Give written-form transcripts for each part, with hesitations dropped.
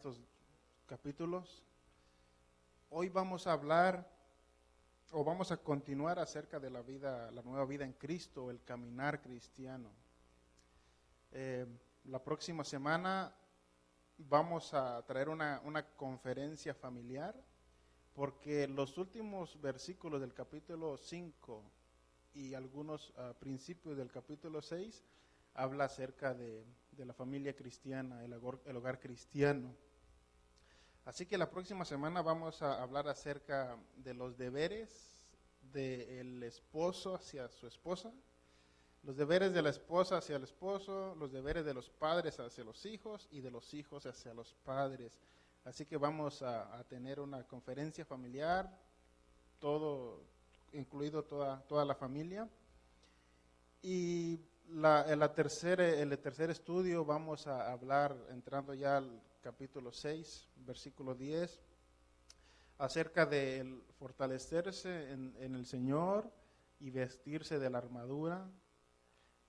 estos capítulos. Hoy vamos a hablar o vamos a continuar acerca de la vida, la nueva vida en Cristo, el caminar cristiano. La próxima semana vamos a traer una conferencia familiar, porque los últimos versículos del capítulo 5 y algunos principios del capítulo 6 habla acerca de la familia cristiana, el hogar cristiano. Así que la próxima semana vamos a hablar acerca de los deberes del esposo hacia su esposa, los deberes de la esposa hacia el esposo, los deberes de los padres hacia los hijos y de los hijos hacia los padres. Así que vamos a tener una conferencia familiar, todo incluido toda la familia. Y el tercer estudio vamos a hablar, entrando ya al capítulo 6, versículo 10, acerca de fortalecerse en el Señor y vestirse de la armadura.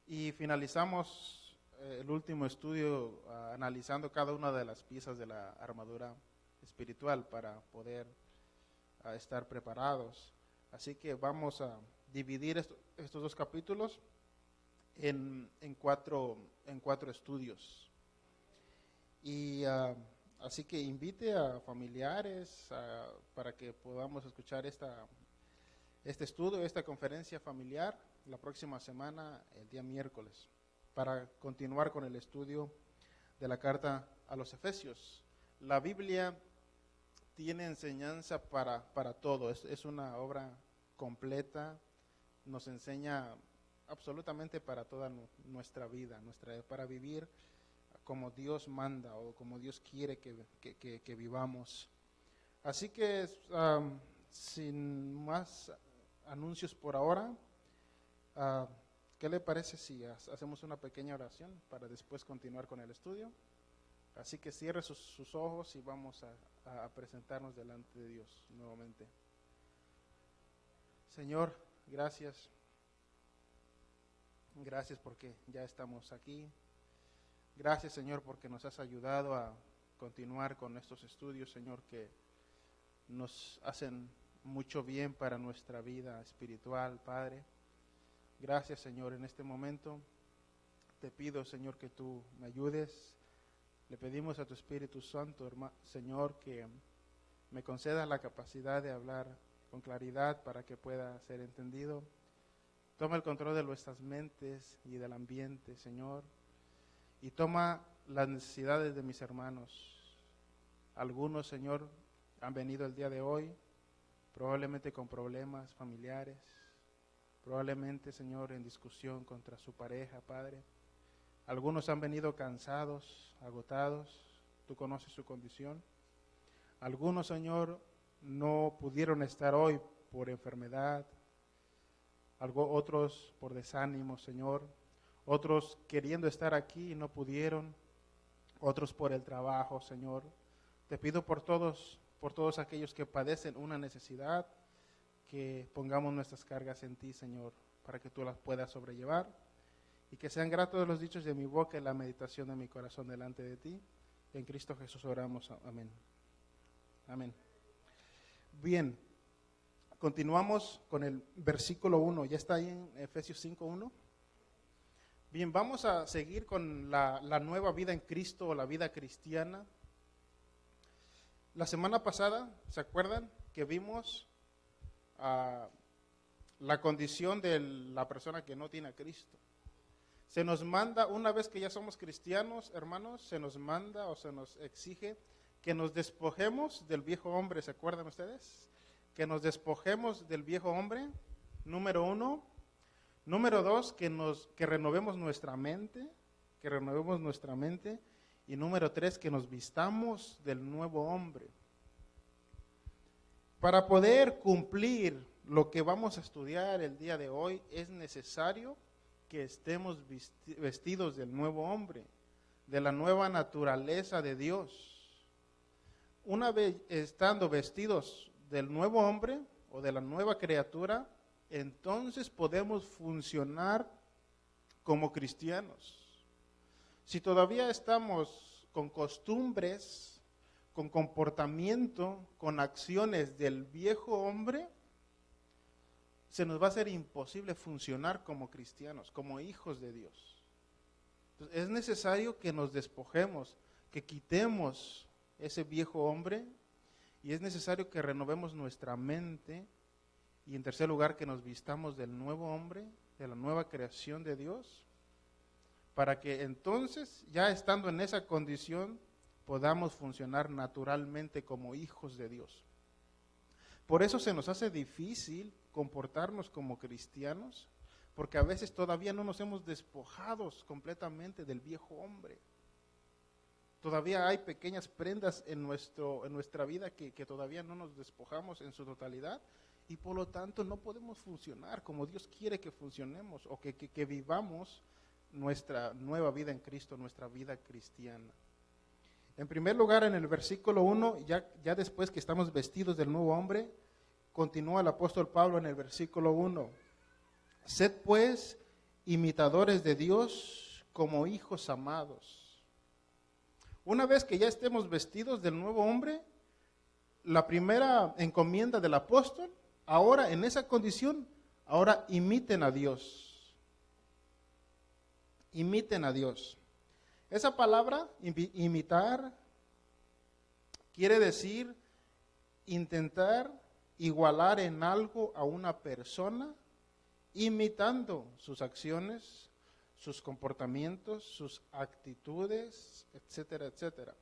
Y finalizamos el último estudio analizando cada una de las piezas de la armadura espiritual para poder estar preparados. Así que vamos a dividir estos dos capítulos en cuatro estudios. Y así que invite a familiares para que podamos escuchar este estudio, esta conferencia familiar la próxima semana, el día miércoles, para continuar con el estudio de la carta a los Efesios. La Biblia tiene enseñanza para todo, es una obra completa, nos enseña absolutamente para toda nuestra vida, para vivir como Dios manda o como Dios quiere que vivamos. Así que sin más anuncios por ahora, ¿qué le parece si hacemos una pequeña oración para después continuar con el estudio? Así que cierre sus ojos y vamos a presentarnos delante de Dios nuevamente. Señor, gracias. Gracias porque ya estamos aquí. Gracias, Señor, porque nos has ayudado a continuar con estos estudios, Señor, que nos hacen mucho bien para nuestra vida espiritual, Padre. Gracias, Señor, en este momento te pido, Señor, que tú me ayudes. Le pedimos a tu Espíritu Santo, Señor, que me conceda la capacidad de hablar con claridad para que pueda ser entendido. Toma el control de nuestras mentes y del ambiente, Señor, y toma las necesidades de mis hermanos. Algunos, Señor, han venido el día de hoy, probablemente con problemas familiares, probablemente, Señor, en discusión contra su pareja, Padre. Algunos han venido cansados, agotados, tú conoces su condición. Algunos, Señor, no pudieron estar hoy por enfermedad, otros por desánimo, Señor, otros queriendo estar aquí y no pudieron, otros por el trabajo, Señor. Te pido por todos aquellos que padecen una necesidad, que pongamos nuestras cargas en ti, Señor, para que tú las puedas sobrellevar, y que sean gratos los dichos de mi boca y la meditación de mi corazón delante de ti. En Cristo Jesús oramos, amén. Amén. Bien. Continuamos con el versículo 1, ya está ahí en Efesios 5:1. Bien, vamos a seguir con la nueva vida en Cristo, o la vida cristiana. La semana pasada, ¿se acuerdan? Que vimos la condición de la persona que no tiene a Cristo. Se nos manda, una vez que ya somos cristianos, hermanos, se nos manda o se nos exige que nos despojemos del viejo hombre, ¿se acuerdan ustedes? Que nos despojemos del viejo hombre, número 1. Número 2, que renovemos nuestra mente, y número 3, que nos vistamos del nuevo hombre. Para poder cumplir lo que vamos a estudiar el día de hoy, es necesario que estemos vestidos del nuevo hombre, de la nueva naturaleza de Dios. Una vez estando vestidos del nuevo hombre o de la nueva criatura, entonces podemos funcionar como cristianos. Si todavía estamos con costumbres con comportamiento, con acciones del viejo hombre, se nos va a hacer imposible funcionar como cristianos, como hijos de Dios. Entonces, es necesario que nos despojemos, que quitemos ese viejo hombre, y es necesario que renovemos nuestra mente, y en tercer lugar que nos vistamos del nuevo hombre, de la nueva creación de Dios, para que entonces, ya estando en esa condición, podamos funcionar naturalmente como hijos de Dios. Por eso se nos hace difícil comportarnos como cristianos, porque a veces todavía no nos hemos despojado completamente del viejo hombre. Todavía hay pequeñas prendas en nuestra vida que todavía no nos despojamos en su totalidad, y por lo tanto no podemos funcionar como Dios quiere que funcionemos, o que vivamos nuestra nueva vida en Cristo, nuestra vida cristiana. En primer lugar, en el versículo 1, ya después que estamos vestidos del nuevo hombre, continúa el apóstol Pablo en el versículo 1. Sed pues imitadores de Dios como hijos amados. Una vez que ya estemos vestidos del nuevo hombre, la primera encomienda del apóstol, ahora en esa condición, ahora imiten a Dios. Imiten a Dios. Esa palabra, imitar, quiere decir intentar igualar en algo a una persona, imitando sus acciones, sus comportamientos, sus actitudes, etcétera, etcétera.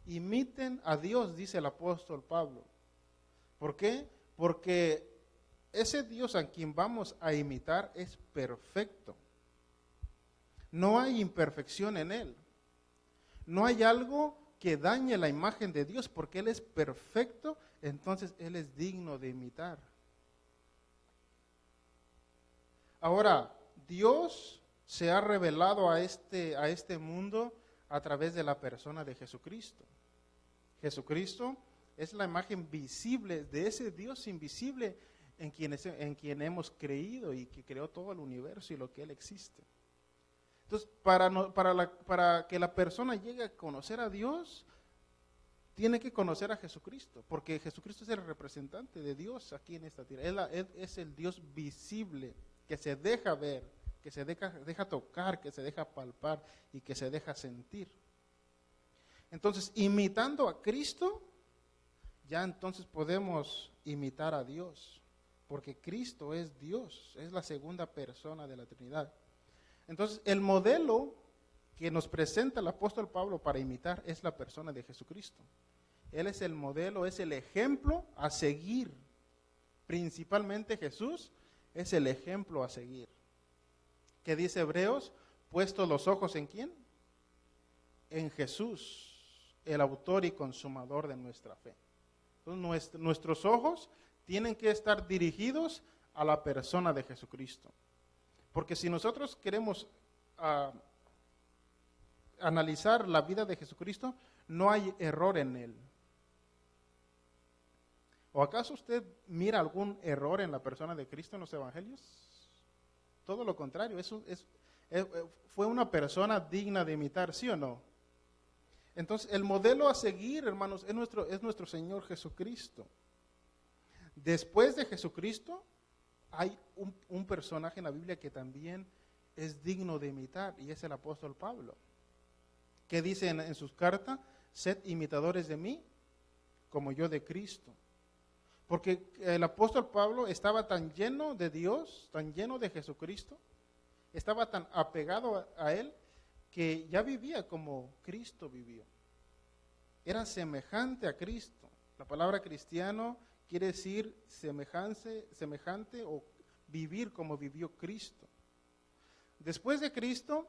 Imiten a Dios, dice el apóstol Pablo. ¿Por qué? Porque ese Dios a quien vamos a imitar es perfecto. No hay imperfección en Él. No hay algo que dañe la imagen de Dios, porque Él es perfecto, entonces Él es digno de imitar. Ahora, Dios se ha revelado a este mundo a través de la persona de Jesucristo. Jesucristo es la imagen visible de ese Dios invisible en quien hemos creído y que creó todo el universo y lo que Él existe. Entonces, para que la persona llegue a conocer a Dios, tiene que conocer a Jesucristo, porque Jesucristo es el representante de Dios aquí en esta tierra. Él es el Dios visible, que se deja ver, que se deja tocar, que se deja palpar y que se deja sentir. Entonces, imitando a Cristo, ya entonces podemos imitar a Dios, porque Cristo es Dios, es la segunda persona de la Trinidad. Entonces, el modelo que nos presenta el apóstol Pablo para imitar es la persona de Jesucristo. Él es el modelo, es el ejemplo a seguir. Principalmente Jesús es el ejemplo a seguir. ¿Qué dice Hebreos? Puesto los ojos ¿en quién? En Jesús, el autor y consumador de nuestra fe. Entonces, nuestros ojos tienen que estar dirigidos a la persona de Jesucristo. Porque si nosotros queremos analizar la vida de Jesucristo, no hay error en él. ¿O acaso usted mira algún error en la persona de Cristo en los evangelios? Todo lo contrario, fue una persona digna de imitar, ¿sí o no? Entonces, el modelo a seguir, hermanos, es nuestro Señor Jesucristo. Después de Jesucristo, hay un personaje en la Biblia que también es digno de imitar, y es el apóstol Pablo, que dice en sus cartas: sed imitadores de mí, como yo de Cristo. Porque el apóstol Pablo estaba tan lleno de Dios, tan lleno de Jesucristo, estaba tan apegado a Él, que ya vivía como Cristo vivió. Era semejante a Cristo. La palabra cristiano quiere decir semejante o vivir como vivió Cristo. Después de Cristo,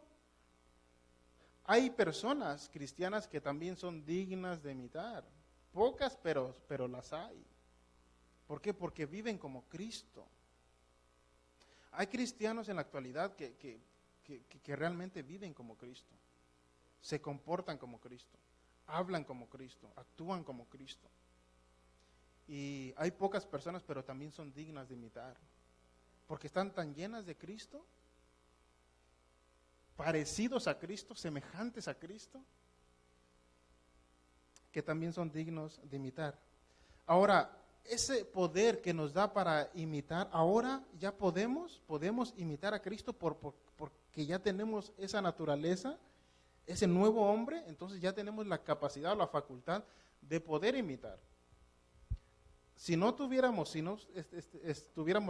hay personas cristianas que también son dignas de imitar. Pocas, pero las hay. ¿Por qué? Porque viven como Cristo. Hay cristianos en la actualidad que realmente viven como Cristo. Se comportan como Cristo. Hablan como Cristo. Actúan como Cristo. Y hay pocas personas, pero también son dignas de imitar. Porque están tan llenas de Cristo, parecidos a Cristo, semejantes a Cristo, que también son dignos de imitar. Ahora, ese poder que nos da para imitar, ahora ya podemos imitar a Cristo porque ya tenemos esa naturaleza, ese nuevo hombre, entonces ya tenemos la capacidad o la facultad de poder imitar. Si no estuviéramos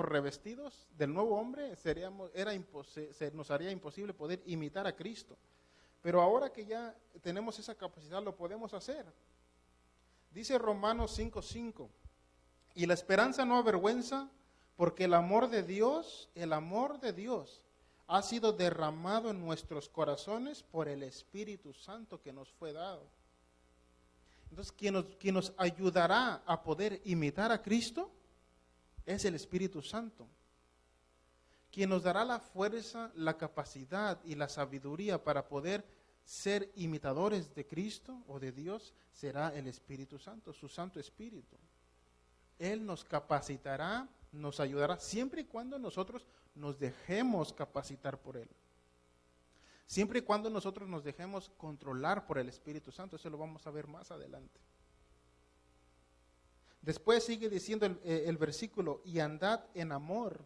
revestidos del nuevo hombre, se nos haría imposible poder imitar a Cristo. Pero ahora que ya tenemos esa capacidad, lo podemos hacer. Dice Romanos 5:5, y la esperanza no avergüenza, porque el amor de Dios ha sido derramado en nuestros corazones por el Espíritu Santo que nos fue dado. Entonces, quien nos ayudará a poder imitar a Cristo es el Espíritu Santo. Quien nos dará la fuerza, la capacidad y la sabiduría para poder ser imitadores de Cristo o de Dios será el Espíritu Santo, su Santo Espíritu. Él nos capacitará, nos ayudará, siempre y cuando nosotros nos dejemos capacitar por Él. Siempre y cuando nosotros nos dejemos controlar por el Espíritu Santo. Eso lo vamos a ver más adelante. Después sigue diciendo el versículo, y andad en amor.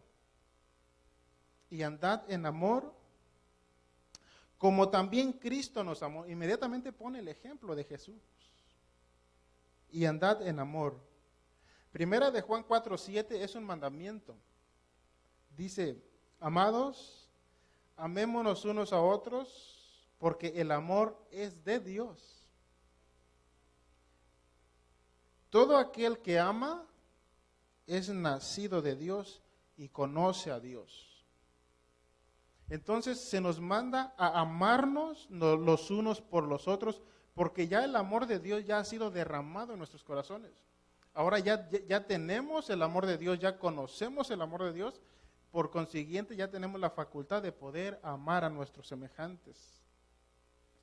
Y andad en amor, como también Cristo nos amó. Inmediatamente pone el ejemplo de Jesús. Y andad en amor. Primera de Juan 4:7 es un mandamiento. Dice, amados, amémonos unos a otros, porque el amor es de Dios. Todo aquel que ama es nacido de Dios y conoce a Dios. Entonces se nos manda a amarnos los unos por los otros, porque ya el amor de Dios ya ha sido derramado en nuestros corazones. Ahora ya tenemos el amor de Dios, ya conocemos el amor de Dios, por consiguiente ya tenemos la facultad de poder amar a nuestros semejantes.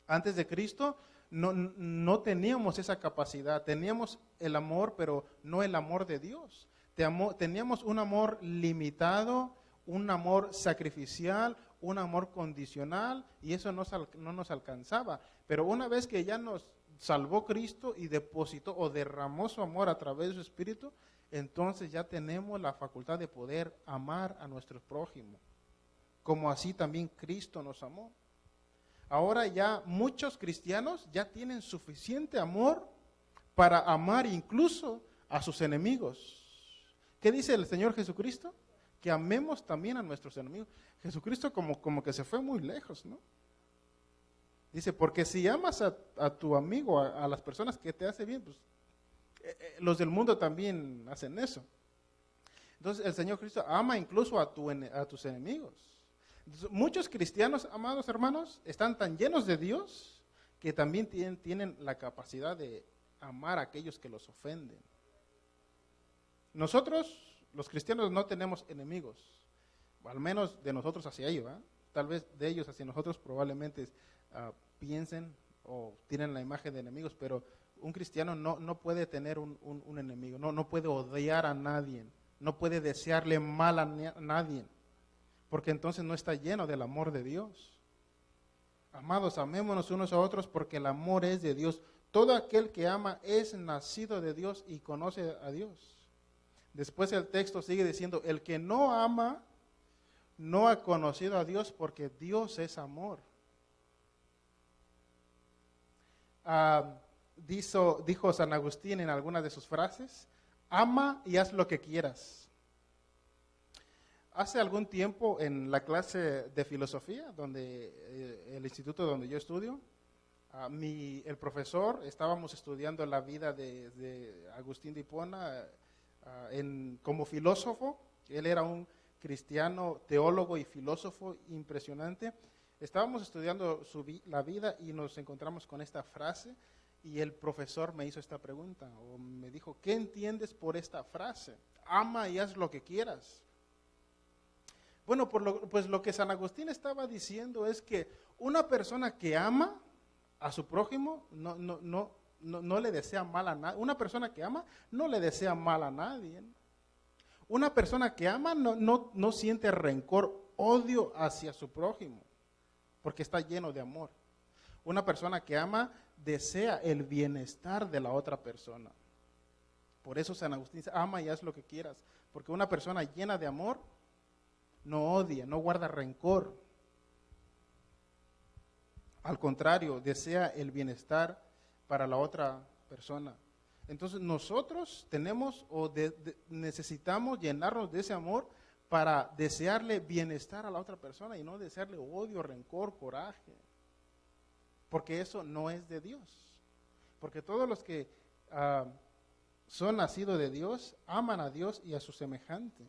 Antes de Cristo no teníamos esa capacidad, teníamos el amor, pero no el amor de Dios. Teníamos un amor limitado, un amor sacrificial, un amor condicional, y eso no nos alcanzaba. Pero una vez que ya nos salvó Cristo y depositó o derramó su amor a través de su Espíritu, entonces ya tenemos la facultad de poder amar a nuestro prójimo, como así también Cristo nos amó. Ahora ya muchos cristianos ya tienen suficiente amor para amar incluso a sus enemigos. ¿Qué dice el Señor Jesucristo? Que amemos también a nuestros enemigos. Jesucristo como que se fue muy lejos, ¿no? Dice, porque si amas a tu amigo, a las personas que te hacen bien, pues los del mundo también hacen eso. Entonces el Señor Cristo ama incluso a tus enemigos. Entonces, muchos cristianos, amados hermanos, están tan llenos de Dios que también tienen la capacidad de amar a aquellos que los ofenden. Nosotros, los cristianos, no tenemos enemigos, o al menos de nosotros hacia ellos, ¿eh? Tal vez de ellos hacia nosotros probablemente piensen o tienen la imagen de enemigos, pero un cristiano no puede tener un enemigo, no puede odiar a nadie, no puede desearle mal a nadie, porque entonces no está lleno del amor de Dios. Amados, amémonos unos a otros porque el amor es de Dios. Todo aquel que ama es nacido de Dios y conoce a Dios. Después el texto sigue diciendo, el que no ama no ha conocido a Dios porque Dios es amor. Dijo San Agustín en alguna de sus frases, ama y haz lo que quieras. Hace algún tiempo en la clase de filosofía, el instituto donde yo estudio, el profesor, estábamos estudiando la vida de Agustín de Hipona como filósofo. Él era un cristiano, teólogo y filósofo impresionante. Estábamos estudiando la vida y nos encontramos con esta frase y el profesor me hizo esta pregunta, o me dijo, ¿qué entiendes por esta frase? Ama y haz lo que quieras. Bueno, pues lo que San Agustín estaba diciendo es que una persona que ama a su prójimo no le desea mal a nadie. Una persona que ama no le desea mal a nadie. Una persona que ama no siente rencor, odio hacia su prójimo, porque está lleno de amor. Una persona que ama desea el bienestar de la otra persona. Por eso San Agustín dice, ama y haz lo que quieras, porque una persona llena de amor no odia, no guarda rencor. Al contrario, desea el bienestar para la otra persona. Entonces nosotros tenemos necesitamos llenarnos de ese amor para desearle bienestar a la otra persona y no desearle odio, rencor, coraje. Porque eso no es de Dios. Porque todos los que son nacidos de Dios aman a Dios y a su semejante.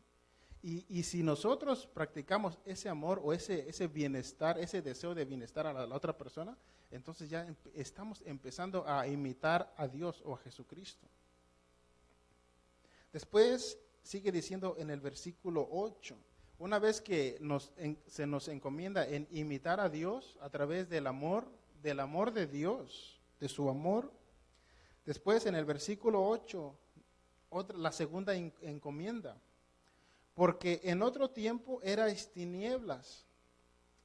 Y si nosotros practicamos ese amor o ese bienestar, ese deseo de bienestar a la otra persona, entonces ya estamos empezando a imitar a Dios o a Jesucristo. Después sigue diciendo en el versículo 8, una vez que se nos encomienda en imitar a Dios a través del amor de Dios, de su amor. Después en el versículo 8, la segunda encomienda. Porque en otro tiempo erais tinieblas,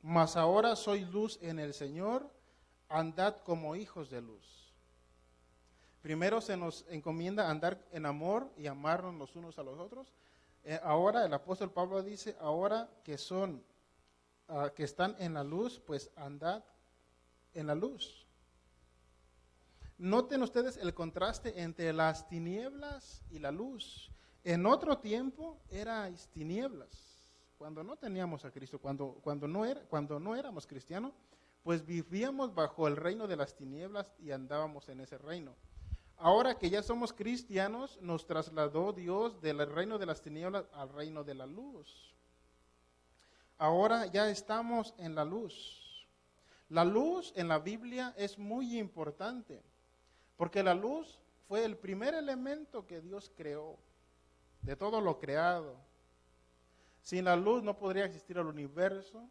mas ahora soy luz en el Señor, andad como hijos de luz. Primero se nos encomienda andar en amor y amarnos los unos a los otros. Ahora el apóstol Pablo dice, ahora que están en la luz, pues andad en la luz. Noten ustedes el contraste entre las tinieblas y la luz. En otro tiempo erais tinieblas, cuando no teníamos a Cristo, cuando no éramos cristianos, pues vivíamos bajo el reino de las tinieblas y andábamos en ese reino. Ahora que ya somos cristianos, nos trasladó Dios del reino de las tinieblas al reino de la luz. Ahora ya estamos en la luz. La luz en la Biblia es muy importante, porque la luz fue el primer elemento que Dios creó, de todo lo creado. Sin la luz no podría existir el universo.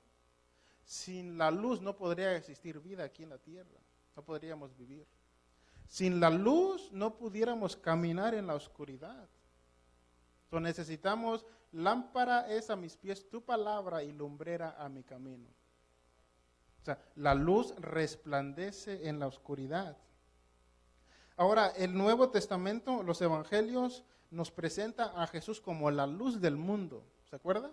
Sin la luz no podría existir vida aquí en la tierra. No podríamos vivir. Sin la luz no pudiéramos caminar en la oscuridad. Entonces necesitamos, lámpara es a mis pies tu palabra y lumbrera a mi camino. O sea, la luz resplandece en la oscuridad. Ahora, el Nuevo Testamento, los evangelios, nos presenta a Jesús como la luz del mundo. ¿Se acuerda?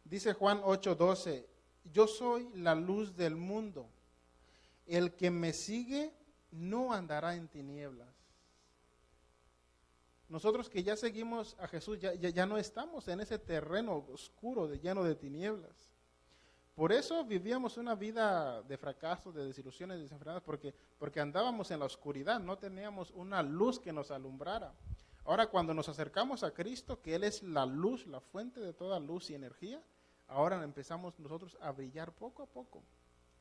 Dice Juan 8:12, yo soy la luz del mundo. El que me sigue no andará en tinieblas. Nosotros que ya seguimos a Jesús, ya no estamos en ese terreno oscuro, lleno de tinieblas. Por eso vivíamos una vida de fracasos, de desilusiones, de desenfrenadas, porque andábamos en la oscuridad, no teníamos una luz que nos alumbrara. Ahora cuando nos acercamos a Cristo, que Él es la luz, la fuente de toda luz y energía, ahora empezamos nosotros a brillar poco a poco.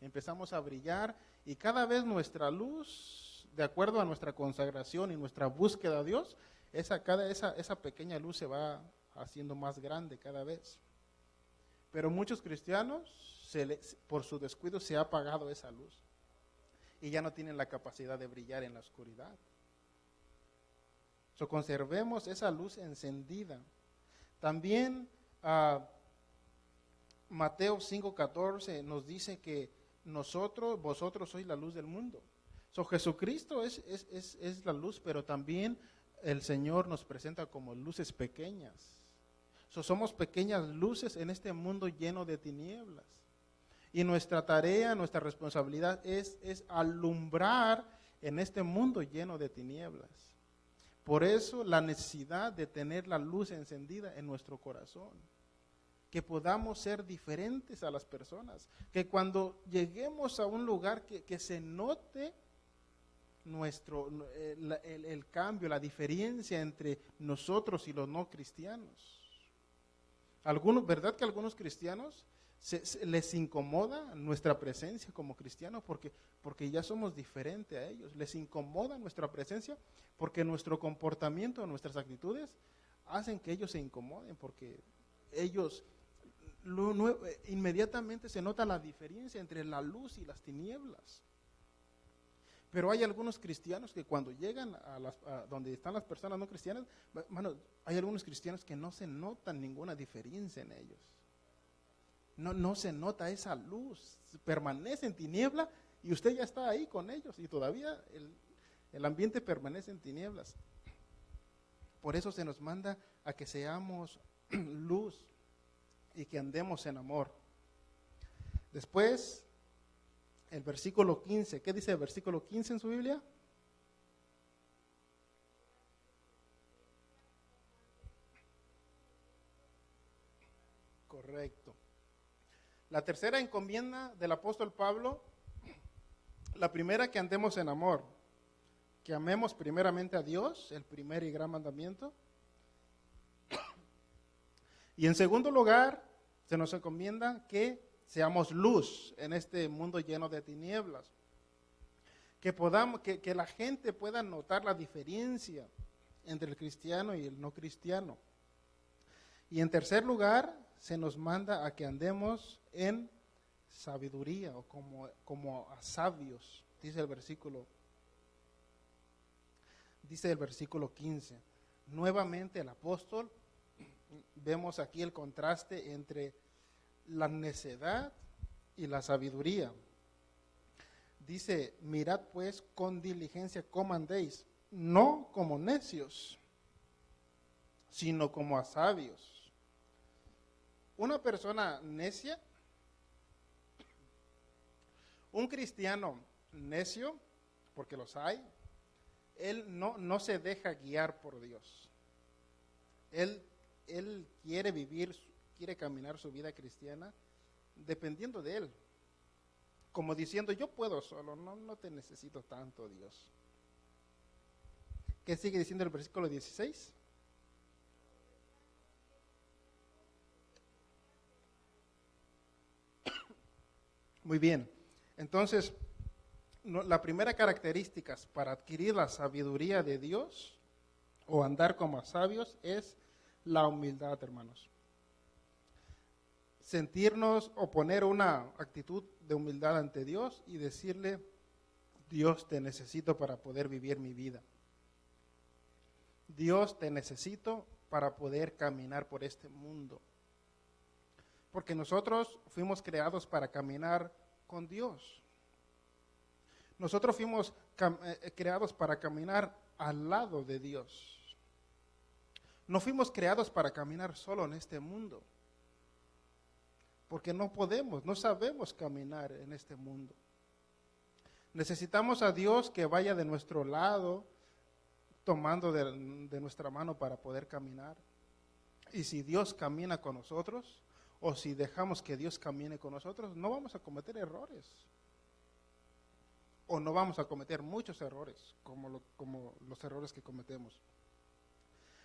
Empezamos a brillar y cada vez nuestra luz, de acuerdo a nuestra consagración y nuestra búsqueda a Dios, esa pequeña luz se va haciendo más grande cada vez. Pero muchos cristianos, por su descuido, se ha apagado esa luz y ya no tienen la capacidad de brillar en la oscuridad. Conservemos esa luz encendida. También Mateo 5:14 nos dice que vosotros sois la luz del mundo. Jesucristo es la luz, pero también el Señor nos presenta como luces pequeñas. Somos pequeñas luces en este mundo lleno de tinieblas. Y nuestra tarea, nuestra responsabilidad es alumbrar en este mundo lleno de tinieblas. Por eso la necesidad de tener la luz encendida en nuestro corazón. Que podamos ser diferentes a las personas. Que cuando lleguemos a un lugar que se note el cambio, la diferencia entre nosotros y los no cristianos. ¿Verdad que a algunos cristianos les incomoda nuestra presencia como cristianos porque ya somos diferentes a ellos? Les incomoda nuestra presencia porque nuestro comportamiento, nuestras actitudes hacen que ellos se incomoden porque ellos inmediatamente se nota la diferencia entre la luz y las tinieblas. Pero hay algunos cristianos que cuando llegan a donde están las personas no cristianas, hay algunos cristianos que no se nota ninguna diferencia en ellos. No se nota esa luz, permanece en tiniebla y usted ya está ahí con ellos y todavía el ambiente permanece en tinieblas. Por eso se nos manda a que seamos luz y que andemos en amor. Después, el versículo 15. ¿Qué dice el versículo 15 en su Biblia? Correcto. La tercera encomienda del apóstol Pablo, la primera, que andemos en amor, que amemos primeramente a Dios, el primer y gran mandamiento. Y en segundo lugar, se nos encomienda que seamos luz en este mundo lleno de tinieblas. Que podamos, que la gente pueda notar la diferencia entre el cristiano y el no cristiano. Y en tercer lugar, se nos manda a que andemos en sabiduría o como a sabios, dice el versículo 15. Nuevamente el apóstol, vemos aquí el contraste entre la necedad y la sabiduría. Dice, mirad pues con diligencia cómo andéis, no como necios, sino como a sabios. Una persona necia, un cristiano necio, porque los hay, él no se deja guiar por Dios. Él quiere caminar su vida cristiana dependiendo de él. Como diciendo, yo puedo solo, no te necesito tanto, Dios. ¿Qué sigue diciendo el versículo 16? Muy bien. Entonces, la primera característica para adquirir la sabiduría de Dios o andar como sabios es la humildad, hermanos. Sentirnos o poner una actitud de humildad ante Dios y decirle, Dios, te necesito para poder vivir mi vida. Dios, te necesito para poder caminar por este mundo. Porque nosotros fuimos creados para caminar con Dios. Nosotros fuimos creados para caminar al lado de Dios. No fuimos creados para caminar solo en este mundo. Porque no sabemos caminar en este mundo. Necesitamos a Dios que vaya de nuestro lado, tomando de nuestra mano para poder caminar. Y si Dios camina con nosotros, o si dejamos que Dios camine con nosotros, no vamos a cometer errores. O no vamos a cometer muchos errores, como los errores que cometemos.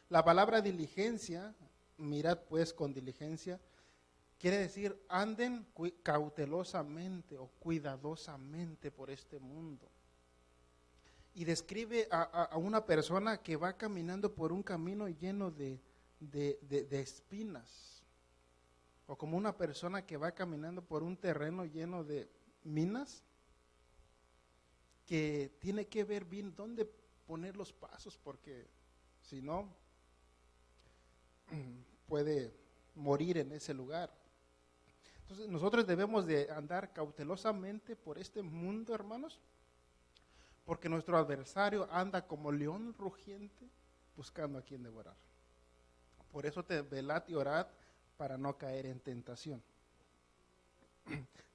La palabra diligencia, mirad pues con diligencia, quiere decir anden cautelosamente o cuidadosamente por este mundo. Y describe a una persona que va caminando por un camino lleno de espinas. O como una persona que va caminando por un terreno lleno de minas, que tiene que ver bien dónde poner los pasos, porque si no, puede morir en ese lugar. Entonces nosotros debemos de andar cautelosamente por este mundo, hermanos, porque nuestro adversario anda como león rugiente buscando a quien devorar. Por eso velad y orad para no caer en tentación.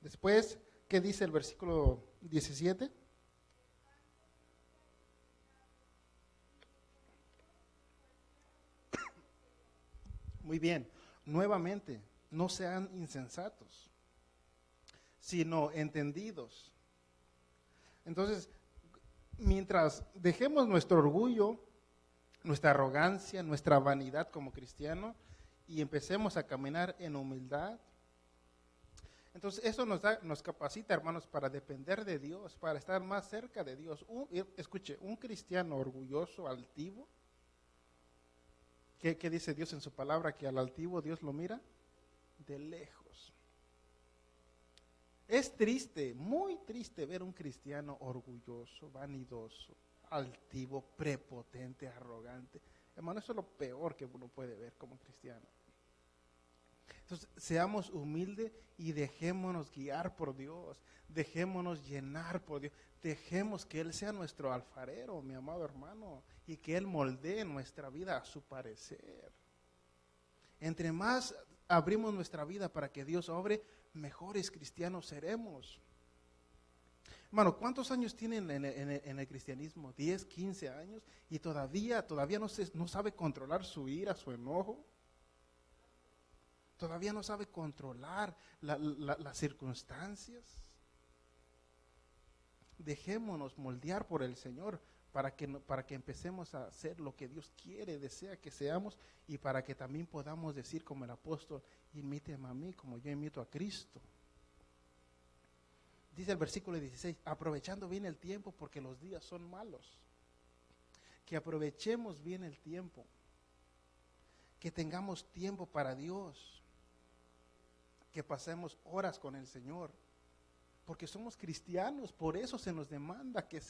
Después, ¿qué dice el versículo 17? Muy bien, nuevamente, no sean insensatos, sino entendidos. Entonces, mientras dejemos nuestro orgullo, nuestra arrogancia, nuestra vanidad como cristiano, y empecemos a caminar en humildad, entonces eso nos capacita, hermanos, para depender de Dios, para estar más cerca de Dios. Escuche, un cristiano orgulloso, altivo, ¿qué dice Dios en su palabra? Que al altivo Dios lo mira de lejos. Es triste, muy triste ver un cristiano orgulloso, vanidoso, altivo, prepotente, arrogante. Hermano, eso es lo peor que uno puede ver como cristiano. Entonces, seamos humildes y dejémonos guiar por Dios, dejémonos llenar por Dios, dejemos que Él sea nuestro alfarero, mi amado hermano, y que Él moldee nuestra vida a su parecer. Entre más abrimos nuestra vida para que Dios obre, mejores cristianos seremos. Hermano, ¿cuántos años tienen en el cristianismo? ¿10, 15 años? Y todavía no sabe controlar su ira, su enojo. Todavía no sabe controlar las circunstancias. Dejémonos moldear por el Señor para que empecemos a hacer lo que Dios quiere, desea que seamos, y para que también podamos decir como el apóstol: imíteme a mí como yo imito a Cristo. Dice el versículo 16, aprovechando bien el tiempo porque los días son malos. Que aprovechemos bien el tiempo, que tengamos tiempo para Dios, que pasemos horas con el Señor, porque somos cristianos, por eso se nos demanda que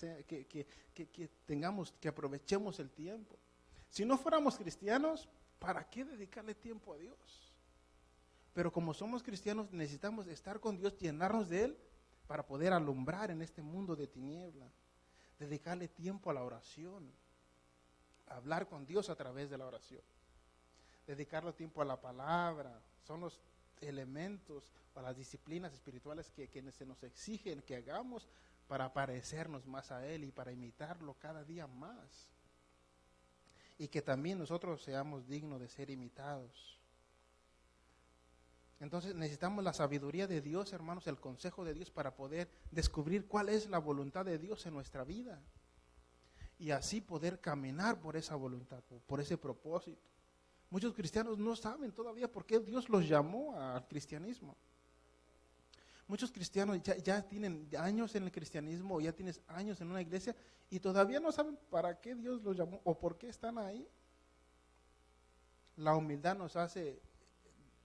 aprovechemos el tiempo. Si no fuéramos cristianos, ¿para qué dedicarle tiempo a Dios? Pero como somos cristianos, necesitamos estar con Dios, llenarnos de Él, para poder alumbrar en este mundo de tiniebla. Dedicarle tiempo a la oración, hablar con Dios a través de la oración, dedicarle tiempo a la palabra. Son los elementos o las disciplinas espirituales que se nos exigen que hagamos para parecernos más a Él y para imitarlo cada día más, y que también nosotros seamos dignos de ser imitados. Entonces necesitamos la sabiduría de Dios, hermanos, el consejo de Dios, para poder descubrir cuál es la voluntad de Dios en nuestra vida, y así poder caminar por esa voluntad, por ese propósito. Muchos cristianos no saben todavía por qué Dios los llamó al cristianismo. Muchos cristianos ya tienen años en el cristianismo, ya tienes años en una iglesia, y todavía no saben para qué Dios los llamó o por qué están ahí. La humildad nos pone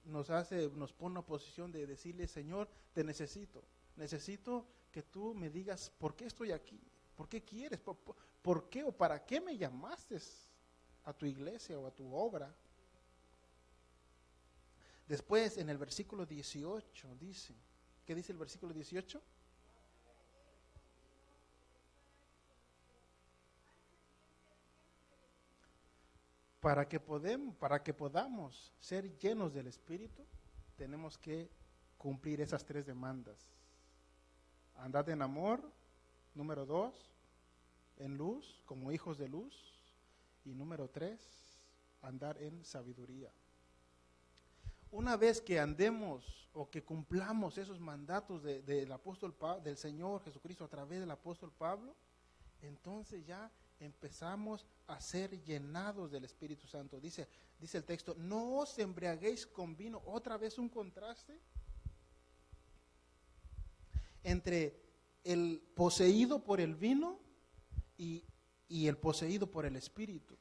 en una posición de decirle: Señor, te necesito que tú me digas por qué estoy aquí, por qué quieres, por qué o para qué me llamaste a tu iglesia o a tu obra. Después en el versículo 18 dice, ¿qué dice el versículo 18? Para que podamos ser llenos del Espíritu, tenemos que cumplir esas 3 demandas. Andad en amor, número 2, en luz, como hijos de luz, y número 3, andar en sabiduría. Una vez que andemos o que cumplamos esos mandatos del apóstol del Señor Jesucristo a través del apóstol Pablo, entonces ya empezamos a ser llenados del Espíritu Santo. Dice el texto: no os embriaguéis con vino. Otra vez un contraste entre el poseído por el vino y el poseído por el Espíritu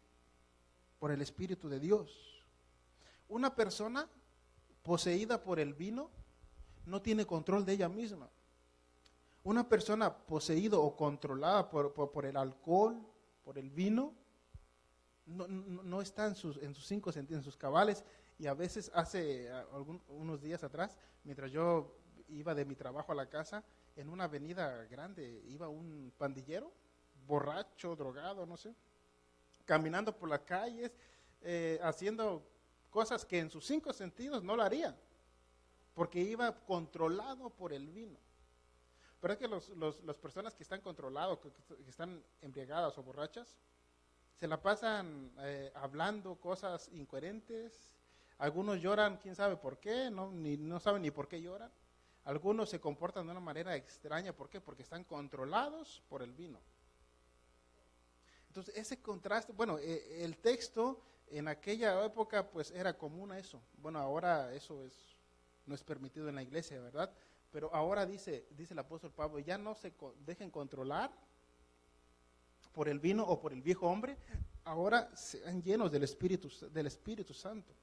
de Dios. Una persona poseída por el vino no tiene control de ella misma. Una persona poseída o controlada por el alcohol, por el vino, no está en sus 5 sentidos, en sus cabales. Y a veces unos días atrás, mientras yo iba de mi trabajo a la casa, en una avenida grande iba un pandillero, borracho, drogado, no sé, caminando por las calles, haciendo cosas que en sus 5 sentidos no lo haría, porque iba controlado por el vino. Pero es que las personas que están controladas, que están embriagadas o borrachas, se la pasan hablando cosas incoherentes. Algunos lloran, quién sabe por qué, no saben ni por qué lloran. Algunos se comportan de una manera extraña, ¿por qué? Porque están controlados por el vino. Entonces ese contraste, bueno, el texto en aquella época pues era común a eso. Bueno, ahora eso no es permitido en la iglesia, ¿verdad? Pero ahora dice el apóstol Pablo: ya no se dejen controlar por el vino o por el viejo hombre, ahora sean llenos del Espíritu Santo.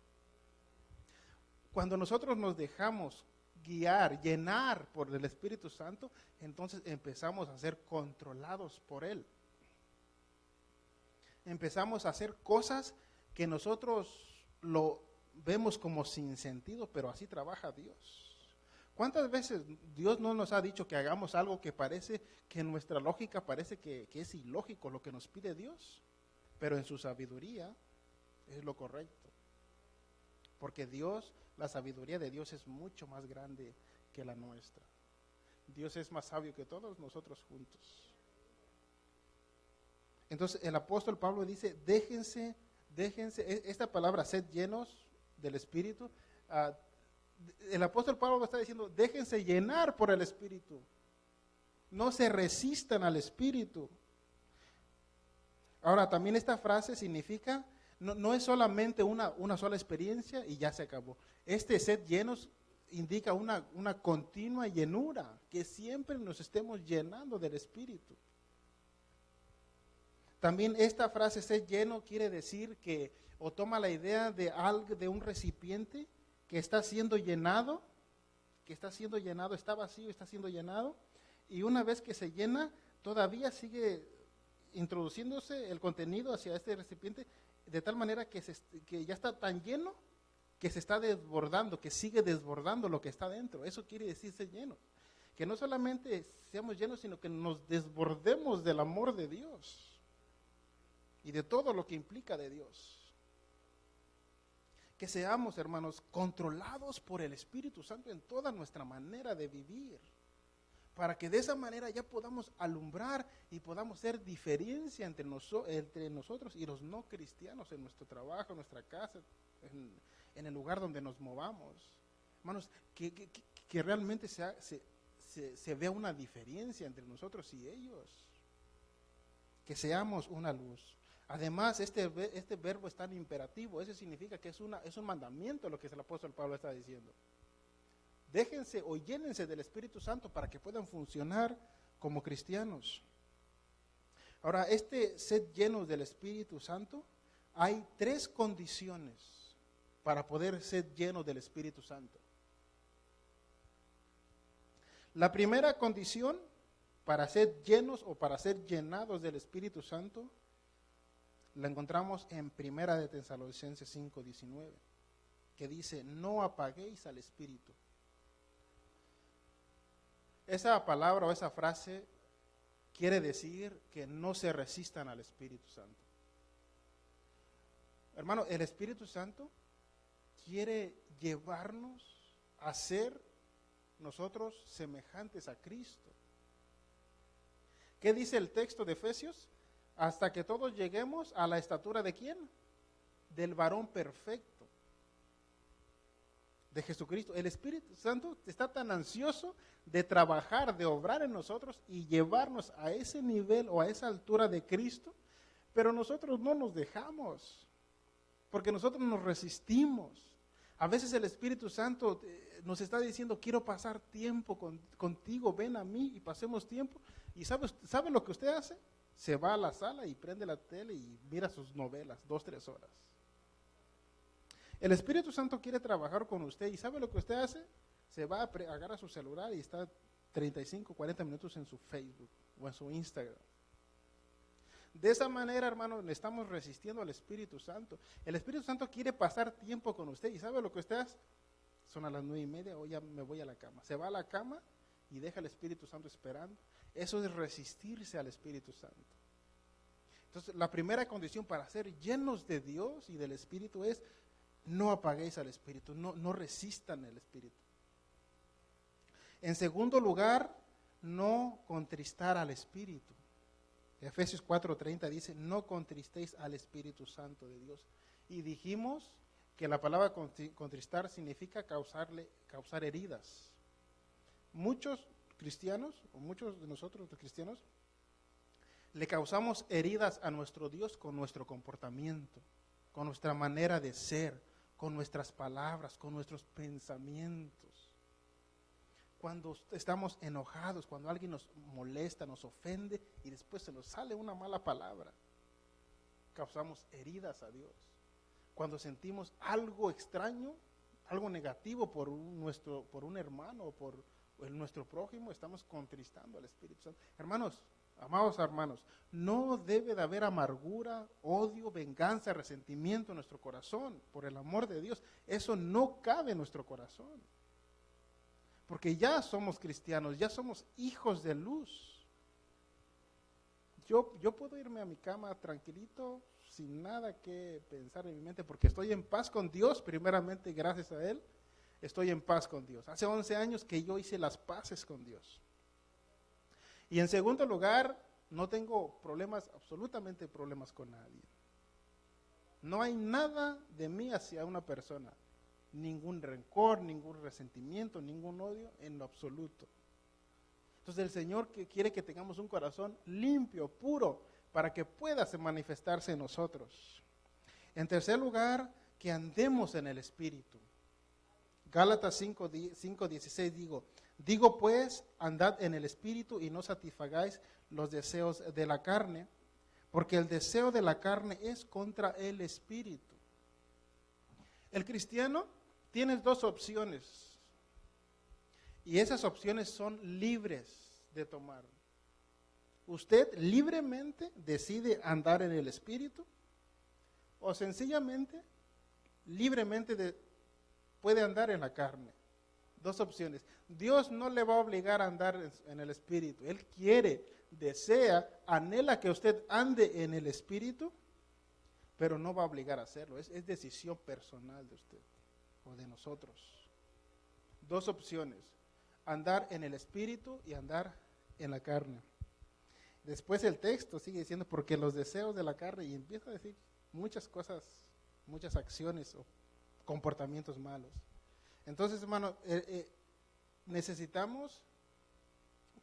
Cuando nosotros nos dejamos guiar, llenar por el Espíritu Santo, entonces empezamos a ser controlados por Él. Empezamos a hacer cosas que nosotros vemos como sin sentido, pero así trabaja Dios. ¿Cuántas veces Dios no nos ha dicho que hagamos algo que parece, que en nuestra lógica parece que es ilógico lo que nos pide Dios? Pero en su sabiduría es lo correcto. Porque Dios, la sabiduría de Dios es mucho más grande que la nuestra. Dios es más sabio que todos nosotros juntos. Entonces el apóstol Pablo dice, déjense, esta palabra, sed llenos del Espíritu, el apóstol Pablo está diciendo, déjense llenar por el Espíritu. No se resistan al Espíritu. Ahora, también esta frase significa, no es solamente una sola experiencia y ya se acabó. Sed llenos indica una continua llenura, que siempre nos estemos llenando del Espíritu. También esta frase, sed lleno, quiere decir que, o toma la idea de algo, de un recipiente que está siendo llenado, está vacío, está siendo llenado, y una vez que se llena, todavía sigue introduciéndose el contenido hacia este recipiente, de tal manera que ya está tan lleno que se está desbordando, que sigue desbordando lo que está dentro. Eso quiere decir ser lleno. Que no solamente seamos llenos, sino que nos desbordemos del amor de Dios y de todo lo que implica de Dios. Que seamos, hermanos, controlados por el Espíritu Santo en toda nuestra manera de vivir, para que de esa manera ya podamos alumbrar y podamos ser diferencia entre nosotros y los no cristianos en nuestro trabajo, en nuestra casa, en el lugar donde nos movamos. Hermanos, que realmente se vea una diferencia entre nosotros y ellos. Que seamos una luz. Además, este verbo es tan imperativo, eso significa que es un mandamiento lo que el apóstol Pablo está diciendo. Déjense o llénense del Espíritu Santo para que puedan funcionar como cristianos. Ahora, sed llenos del Espíritu Santo, hay 3 condiciones para poder ser llenos del Espíritu Santo. La primera condición para ser llenos o para ser llenados del Espíritu Santo la encontramos en 1 de Tesalonicenses 5:19, que dice, no apaguéis al Espíritu. Esa palabra o esa frase quiere decir que no se resistan al Espíritu Santo. Hermano, el Espíritu Santo quiere llevarnos a ser nosotros semejantes a Cristo. ¿Qué dice el texto de Efesios? Hasta que todos lleguemos a la estatura ¿de quién? Del varón perfecto, de Jesucristo. El Espíritu Santo está tan ansioso de trabajar, de obrar en nosotros y llevarnos a ese nivel o a esa altura de Cristo, pero nosotros no nos dejamos, porque nosotros nos resistimos. A veces el Espíritu Santo nos está diciendo, quiero pasar tiempo contigo, ven a mí y pasemos tiempo. ¿Y sabe lo que usted hace? Se va a la sala y prende la tele y mira sus novelas, 2-3 horas. El Espíritu Santo quiere trabajar con usted y ¿sabe lo que usted hace? Se va a agarra su celular y está 35-40 minutos en su Facebook o en su Instagram. De esa manera, hermano, le estamos resistiendo al Espíritu Santo. El Espíritu Santo quiere pasar tiempo con usted y ¿sabe lo que usted hace? Son a las 9:30, hoy ya me voy a la cama. Se va a la cama y deja al Espíritu Santo esperando. Eso es resistirse al Espíritu Santo. Entonces, la primera condición para ser llenos de Dios y del Espíritu es no apaguéis al Espíritu, no resistan el Espíritu. En segundo lugar, no contristar al Espíritu. Efesios 4:30 dice, no contristéis al Espíritu Santo de Dios. Y dijimos que la palabra contristar significa causar heridas. Muchos cristianos, o muchos de nosotros los cristianos, le causamos heridas a nuestro Dios con nuestro comportamiento, con nuestra manera de ser, con nuestras palabras, con nuestros pensamientos. Cuando estamos enojados, cuando alguien nos molesta, nos ofende y después se nos sale una mala palabra, causamos heridas a Dios. Cuando sentimos algo extraño, algo negativo por un hermano o por nuestro prójimo, estamos contristando al Espíritu Santo. Hermanos, Amados hermanos, no debe de haber amargura, odio, venganza, resentimiento en nuestro corazón, por el amor de Dios. Eso no cabe en nuestro corazón. Porque ya somos cristianos, ya somos hijos de luz. Yo puedo irme a mi cama tranquilito, sin nada que pensar en mi mente, porque estoy en paz con Dios, primeramente gracias a Él, estoy en paz con Dios. Hace 11 años que yo hice las paces con Dios. Y en segundo lugar, no tengo problemas, absolutamente problemas con nadie. No hay nada de mí hacia una persona, ningún rencor, ningún resentimiento, ningún odio en lo absoluto. Entonces el Señor que quiere que tengamos un corazón limpio, puro, para que pueda manifestarse en nosotros. En tercer lugar, que andemos en el Espíritu. Gálatas 5:16 digo pues, andad en el Espíritu y no satisfagáis los deseos de la carne, porque el deseo de la carne es contra el Espíritu. El cristiano tiene dos opciones, y esas opciones son libres de tomar. Usted libremente decide andar en el Espíritu, o sencillamente, libremente puede andar en la carne. Dos opciones. Dios no le va a obligar a andar en el Espíritu. Él quiere, desea, anhela que usted ande en el Espíritu, pero no va a obligar a hacerlo. Es decisión personal de usted o de nosotros. Dos opciones. Andar en el Espíritu y andar en la carne. Después el texto sigue diciendo, porque los deseos de la carne, y empieza a decir muchas cosas, muchas acciones o comportamientos malos. Entonces, hermano, necesitamos,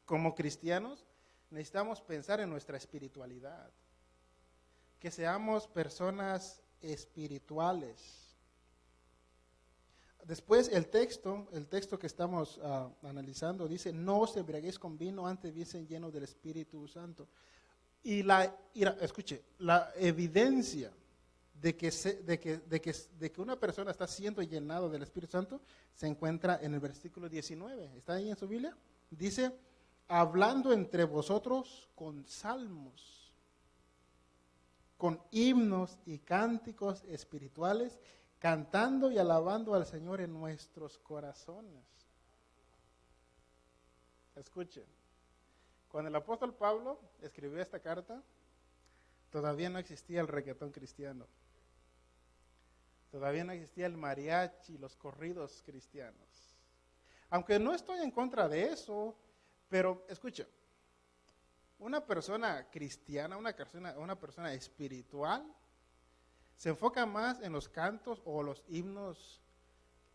como cristianos, necesitamos pensar en nuestra espiritualidad. Que seamos personas espirituales. Después el texto que estamos analizando dice, no os embriaguéis con vino, antes bien llenos del Espíritu Santo. Y escuche, la evidencia de que una persona está siendo llenado del Espíritu Santo se encuentra en el versículo 19. ¿Está ahí en su Biblia? Dice, hablando entre vosotros con salmos, con himnos y cánticos espirituales, cantando y alabando al Señor en nuestros corazones. Escuchen, cuando el apóstol Pablo escribió esta carta, todavía no existía el reggaetón cristiano. Todavía no existía el mariachi, los corridos cristianos. Aunque no estoy en contra de eso, pero escucha, una persona cristiana, una persona espiritual, se enfoca más en los cantos o los himnos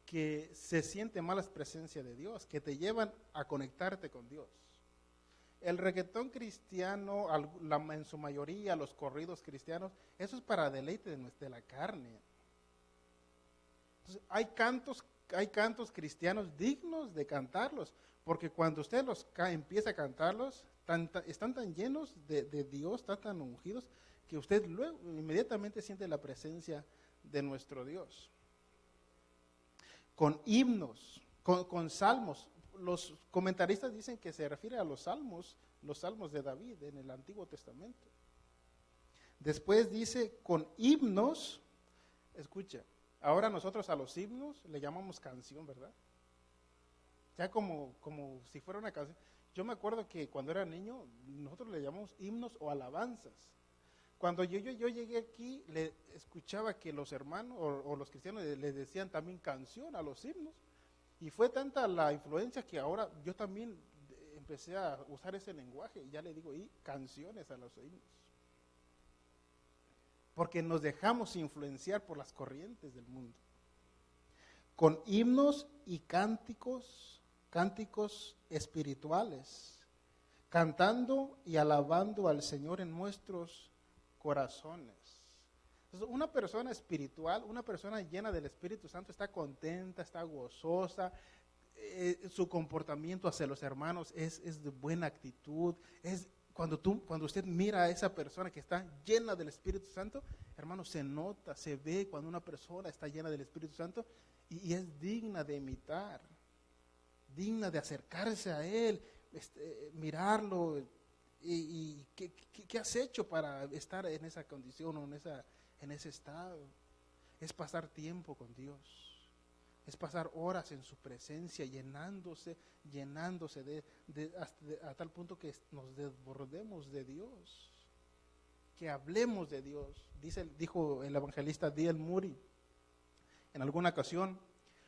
que se siente más la presencia de Dios, que te llevan a conectarte con Dios. El reggaetón cristiano, en su mayoría, los corridos cristianos, eso es para deleite de la carne. Entonces, hay cantos cristianos dignos de cantarlos, porque cuando usted empieza a cantarlos, están tan llenos de Dios, están tan ungidos, que usted luego inmediatamente siente la presencia de nuestro Dios. Con himnos, con salmos. Los comentaristas dicen que se refiere a los salmos de David en el Antiguo Testamento. Después dice con himnos, escucha, ahora nosotros a los himnos le llamamos canción, ¿verdad? Ya como si fuera una canción. Yo me acuerdo que cuando era niño, nosotros le llamamos himnos o alabanzas. Cuando yo llegué aquí, le escuchaba que los hermanos o los cristianos le decían también canción a los himnos. Y fue tanta la influencia que ahora yo también empecé a usar ese lenguaje. Y ya le digo, canciones a los himnos. Porque nos dejamos influenciar por las corrientes del mundo. Con himnos y cánticos espirituales, cantando y alabando al Señor en nuestros corazones. Entonces, una persona espiritual, una persona llena del Espíritu Santo está contenta, está gozosa, su comportamiento hacia los hermanos es de buena actitud. Cuando usted mira a esa persona que está llena del Espíritu Santo, hermano, se nota, se ve cuando una persona está llena del Espíritu Santo y es digna de imitar, digna de acercarse a Él, mirarlo, ¿Y qué has hecho para estar en esa condición o en ese estado? Es pasar tiempo con Dios. Es pasar horas en su presencia, llenándose a tal punto que nos desbordemos de Dios. Que hablemos de Dios. Dijo el evangelista D.L. Moody en alguna ocasión,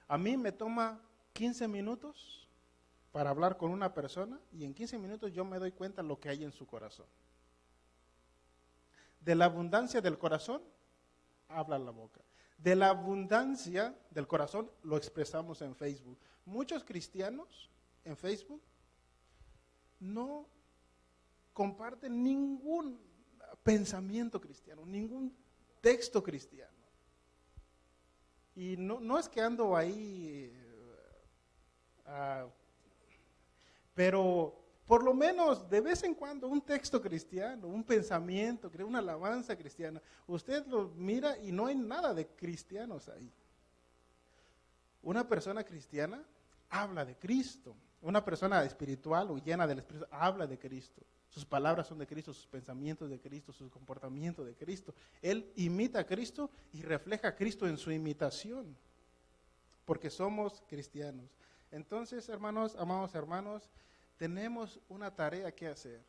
a mí me toma 15 minutos para hablar con una persona y en 15 minutos yo me doy cuenta de lo que hay en su corazón. De la abundancia del corazón, habla la boca. De la abundancia del corazón lo expresamos en Facebook. Muchos cristianos en Facebook no comparten ningún pensamiento cristiano, ningún texto cristiano. Y no es que ando ahí, pero por lo menos de vez en cuando un texto cristiano, un pensamiento, una alabanza cristiana, usted lo mira y no hay nada de cristianos ahí. Una persona cristiana habla de Cristo. Una persona espiritual o llena del Espíritu habla de Cristo. Sus palabras son de Cristo, sus pensamientos de Cristo, su comportamiento de Cristo. Él imita a Cristo y refleja a Cristo en su imitación, porque somos cristianos. Entonces, hermanos, amados hermanos, tenemos una tarea que hacer.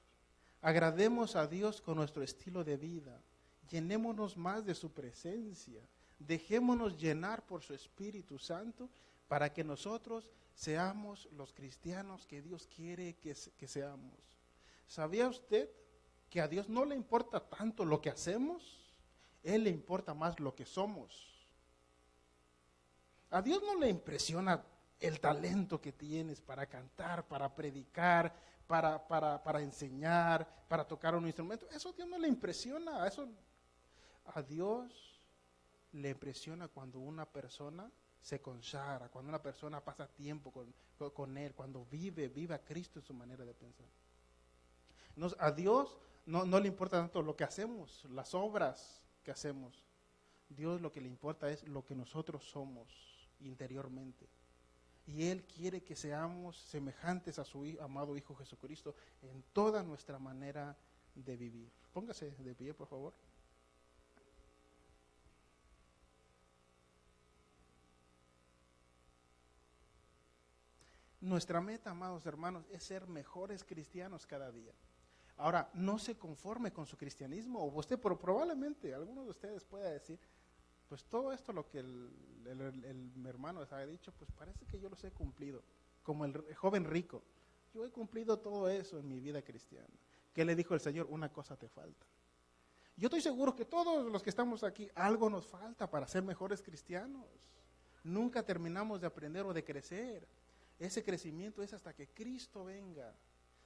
Agrademos a Dios con nuestro estilo de vida. Llenémonos más de su presencia. Dejémonos llenar por su Espíritu Santo para que nosotros seamos los cristianos que Dios quiere que seamos. ¿Sabía usted que a Dios no le importa tanto lo que hacemos? Él le importa más lo que somos. A Dios no le impresiona el talento que tienes para cantar, para predicar, para enseñar, para tocar un instrumento. Eso a Dios no le impresiona. A Dios le impresiona cuando una persona se consagra, cuando una persona pasa tiempo con Él, cuando vive a Cristo en su manera de pensar. A Dios no le importa tanto lo que hacemos, las obras que hacemos. Dios lo que le importa es lo que nosotros somos interiormente. Y Él quiere que seamos semejantes a su amado Hijo Jesucristo en toda nuestra manera de vivir. Póngase de pie, por favor. Nuestra meta, amados hermanos, es ser mejores cristianos cada día. Ahora, no se conforme con su cristianismo, o usted probablemente, algunos de ustedes pueda decir, pues todo esto lo que el hermano les ha dicho, pues parece que yo los he cumplido, como el joven rico. Yo he cumplido todo eso en mi vida cristiana. ¿Qué le dijo el Señor? Una cosa te falta. Yo estoy seguro que todos los que estamos aquí, algo nos falta para ser mejores cristianos. Nunca terminamos de aprender o de crecer. Ese crecimiento es hasta que Cristo venga.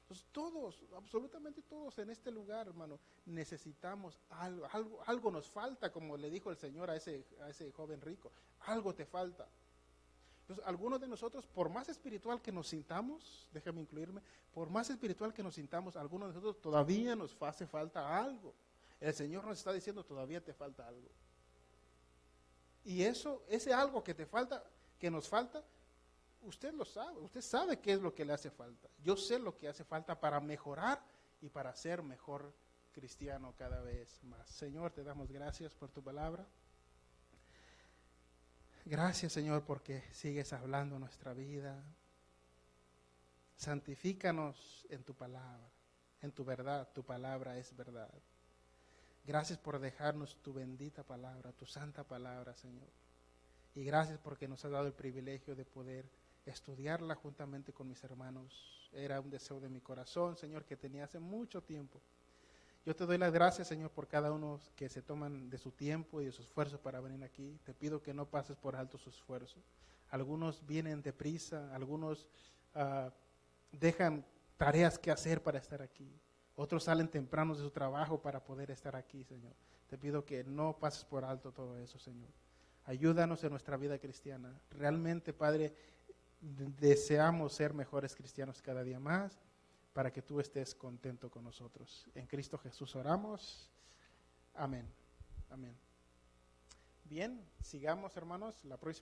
Entonces todos, absolutamente todos en este lugar, hermano, necesitamos algo nos falta, como le dijo el Señor a ese joven rico, algo te falta. Entonces algunos de nosotros, por más espiritual que nos sintamos, déjame incluirme, por más espiritual que nos sintamos, algunos de nosotros todavía nos hace falta algo. El Señor nos está diciendo, todavía te falta algo. Y ese algo que te falta, que nos falta, usted lo sabe, usted sabe qué es lo que le hace falta. Yo sé lo que hace falta para mejorar y para ser mejor cristiano cada vez más. Señor, te damos gracias por tu palabra. Gracias, Señor, porque sigues hablando nuestra vida. Santifícanos en tu palabra, en tu verdad. Tu palabra es verdad. Gracias por dejarnos tu bendita palabra, tu santa palabra, Señor. Y gracias porque nos has dado el privilegio de poder estudiarla juntamente con mis hermanos. Era un deseo de mi corazón, Señor, que tenía hace mucho tiempo. Yo te doy las gracias, Señor, por cada uno que se toman de su tiempo y de su esfuerzo para venir aquí. Te pido que no pases por alto su esfuerzo. Algunos vienen deprisa, algunos dejan tareas que hacer para estar aquí. Otros salen temprano de su trabajo para poder estar aquí, Señor. Te pido que no pases por alto todo eso, Señor. Ayúdanos en nuestra vida cristiana. Realmente, Padre, deseamos ser mejores cristianos cada día más para que tú estés contento con nosotros. En Cristo Jesús oramos. Amén. Amén. Bien, sigamos, hermanos. La próxima